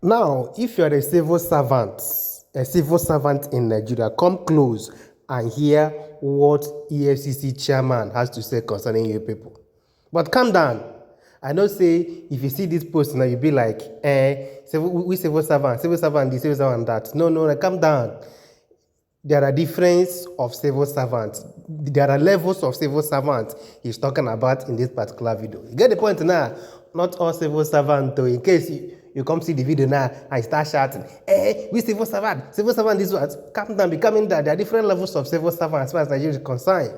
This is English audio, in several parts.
Now, if you're a civil servant in Nigeria, come close and hear what EFCC chairman has to say concerning you people. But calm down. I know say if you see this post now, you'll be like, we civil servant this, civil servant that. No, calm down. There are difference of civil servants. There are levels of civil servants he's talking about in this particular video. You get the point now? Not all civil servants, though. In case you come see the video now and start shouting, we civil servant, this one. Calm down, becoming that. There are different levels of civil servants as far as Nigeria is concerned.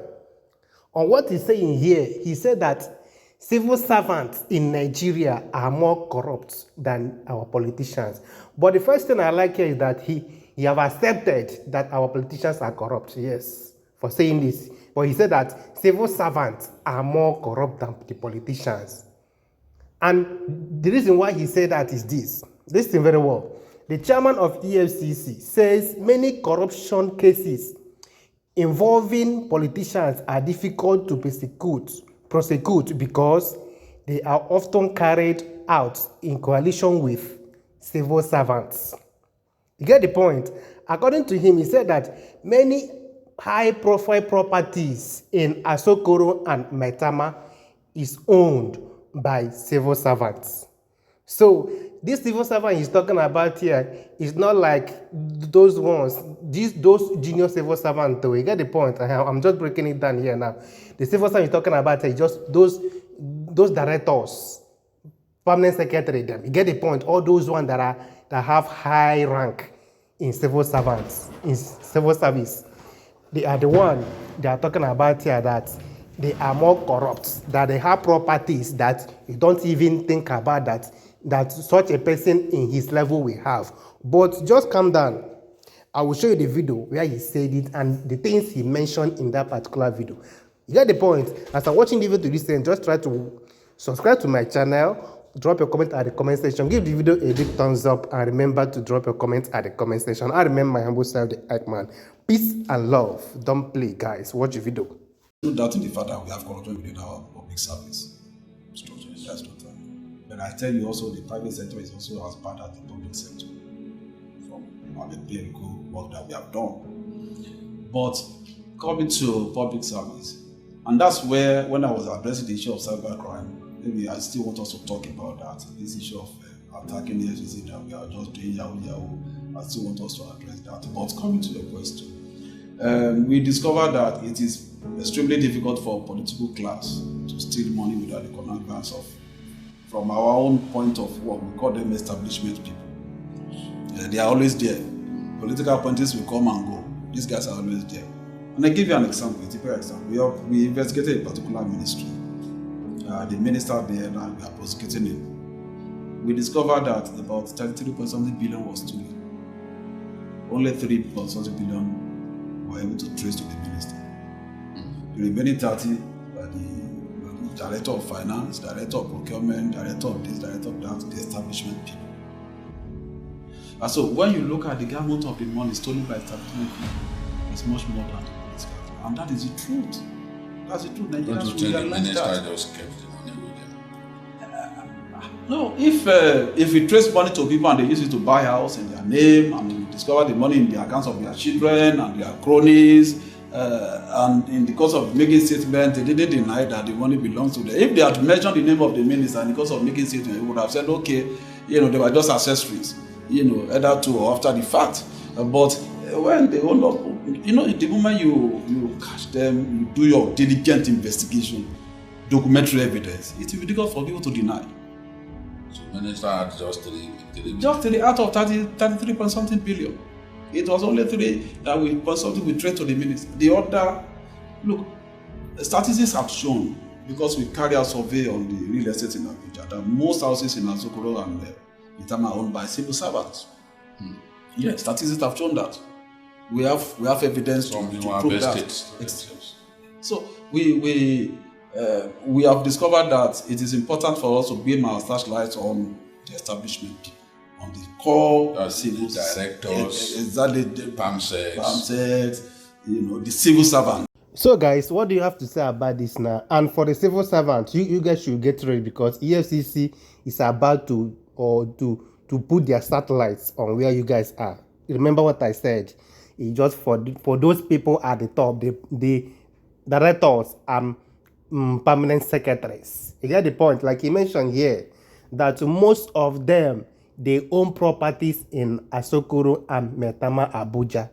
On what he's saying here, he said that civil servants in Nigeria are more corrupt than our politicians. But the first thing I like here is that he have accepted that our politicians are corrupt, yes, for saying this. But he said that civil servants are more corrupt than the politicians. And the reason why he said that is this. Listen very well. The chairman of EFCC says many corruption cases involving politicians are difficult to prosecute because they are often carried out in coalition with civil servants. You get the point? According to him, he said that many high-profile properties in Asokoro and Maitama is owned by civil servants. So this civil servant he's talking about here is not like those ones, those junior civil servants, though. You get the point? I'm just breaking it down here now. The civil servant he's talking about here is just those directors, permanent secretary, them. You get the point? All those ones that have high rank in civil servants, in civil service. They are the one they are talking about here that they are more corrupt, that they have properties that you don't even think about that such a person in his level will have. But just calm down. I will show you the video where he said it and the things he mentioned in that particular video. You get the point? As I'm watching the video to this end, just try to subscribe to my channel, drop your comment at the comment section, give the video a big thumbs up, and remember to drop your comments at the comment section. I remember my humble self, the Eichmann. Peace and love. Don't play, guys. Watch the video. No doubt in the fact that we have corruption within our public service structures. That's not that. But I tell you also, the private sector is also as bad as the public sector from the empirical work that we have done. But coming to public service, and that's where, when I was addressing the issue of cybercrime, maybe I still want us to talk about that. This issue of attacking the EFCC that we are just doing yahoo. I still want us to address that. But coming to your question, we discovered that it is extremely difficult for a political class to steal money without the connivance of, from our own point of view, we call them establishment people. They are always there. Political appointees will come and go. These guys are always there. And I give you an example, a typical example. We investigated a particular ministry. The minister there, and we are prosecuting him. We discovered that about 33.something billion was stolen. Only 3.something billion were able to trace to the minister. The remaining 30 by the director of finance, director of procurement, director of this, director of that, the establishment people. And so when you look at the amount of the money stolen by establishment people, it's much more than the money scattered. And that is the truth. That's the truth. Nigerians will realize that. Just kept the money with them. No, if we trace money to people and they use it to buy house in their name, and we discover the money in the accounts of their children and their cronies, and in the course of making statements, they didn't deny that the money belongs to them. If they had mentioned the name of the minister and in the course of making statements, they would have said, okay, they were just accessories, either to or after the fact. But when they own up, the moment you catch them, you do your diligent investigation, documentary evidence, it will be difficult for people to deny. So minister had just three out of 33.something billion. It was only 3 that we something we traced to the minister. The other, look, statistics have shown, because we carry out survey on the real estate in Abuja, that most houses in Asokoro and Maitama are owned by civil servants. Yes, statistics have shown that. We have evidence to prove that. So we have discovered that it is important for us to beam our searchlights on the establishment people, on the core civil directors, exactly, PAMSEX, the civil servant. So guys, what do you have to say about this now? And for the civil servants, you guys should get ready, because EFCC is about to to put their satellites on where you guys are. Remember what I said? It's just for those people at the top, the directors and permanent secretaries. You get the point? Like he mentioned here, that most of them, they own properties in Asokoro and Metama, Abuja.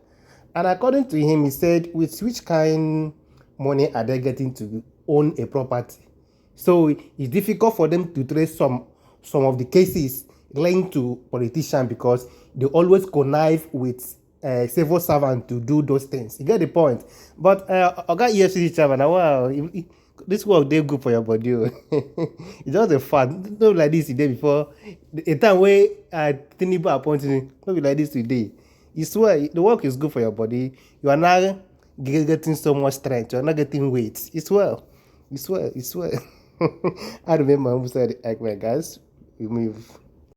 And according to him, he said, with which kind money are they getting to own a property? So it's difficult for them to trace some of the cases linked to politicians because they always connive with civil servants to do those things. You get the point? But Oga EFCC chairman, wow, this work they good for your body. It's just a fact. Not like this today before. A time where Tinubu appointed me, not be like this today. You swear the work is good for your body. You are not getting so much strength. You are not getting weight. It's well. You swear. I remember who said, like, my guys, we move.